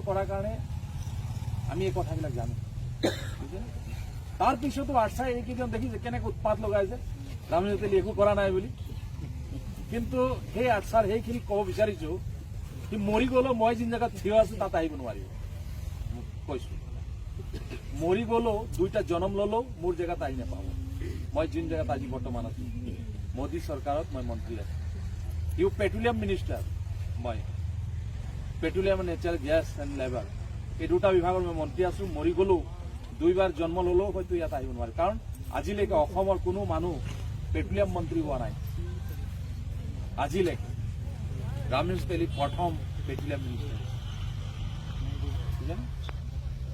কৰাৰ কাৰণে আমি এই কথাবিলাক জানো তাৰ পিছতো আৰছাই এইকেইদিন দেখিছে কেনেকৈ উৎপাত লগাইছে ৰামনিবাস তেলী একো কৰা নাই বুলি কিন্তু সেই আৰছাৰ সেইখিনি ক'ব বিচাৰিছো সি মৰি গ'লেও মই যিন জেগাত থিয় আছো তাত আহিব নোৱাৰিব কৈছো মৰি গ'লেও দুইটা জনম ল'লেও মোৰ জেগাত আহি নাপাব মই যিন জেগাত আজি বৰ্তমান আছো মোদী চৰকাৰত মই মন্ত্ৰী আছো ইউ পেট্ৰলিয়াম মিনিষ্টাৰ মই petroleum natural gas and labour এই দুটা বিভাগৰ মই মন্ত্ৰী আছো মৰি গ'লেও দুইবাৰ জন্ম ল'লেও হয়তো ইয়াত আহিব নোৱাৰে কাৰণ আজিলৈকে অসমৰ কোনো মানুহ পেট্ৰলিয়াম মন্ত্ৰী হোৱা নাই আজিলৈকে ৰামনিবাস তেলী প্ৰথম পেট্ৰলিয়াম মিনিষ্টাৰ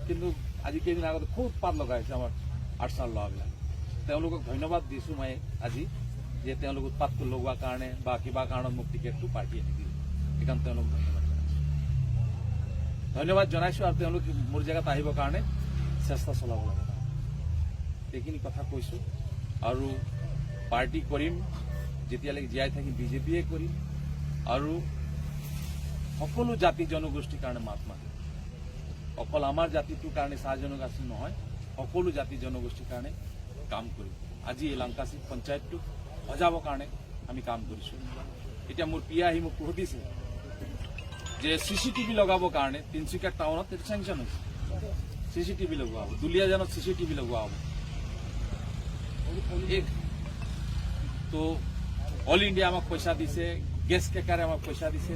কিন্তু আজি কেইদিন আগতে খুব উৎপাত লগাইছে আমাৰ আৰছাৰ ল'ৰাবিলাক তেওঁলোকক ধন্যবাদ দিছোঁ মই আজি যে তেওঁলোক উৎপাত লগোৱাৰ কাৰণে বা কিবা কাৰণত মোক টিকেটটো পাৰ্টীয়ে নিদিলে সেইকাৰণে তেওঁলোকক ধন্যবাদ জনাইছোঁ আৰু তেওঁলোক মোৰ জেগাত আহিবৰ কাৰণে চেষ্টা চলাব লাগে এইখিনি কথা কৈছোঁ আৰু পাৰ্টি কৰিম যেতিয়ালৈকে জীয়াই থাকিম বিজেপিয়ে কৰিম আৰু সকলো জাতি জনগোষ্ঠীৰ কাৰণে মাত মাতিম অকল আমাৰ জাতিটোৰ কাৰণে চাহ জনগোষ্ঠী নহয় সকলো জাতি জনগোষ্ঠীৰ কাৰণে কাম কৰিম আজি এই লাংকাচি পঞ্চায়তটোক সজাবৰ কাৰণে আমি কাম কৰিছোঁ এতিয়া মোৰ পিয়া আহি মোক সুধিছে যে CCTV লগাবৰ কাৰণে তিনিচুকীয়া টাউনত এইটো চেংচন হৈছে CCTV লগোৱা হ'ব দুলীয়াজানত CCTV লগোৱা হ'ব তো অল ইণ্ডিয়া আমাক পইচা দিছে গেছ কেকাৰে আমাক পইচা দিছে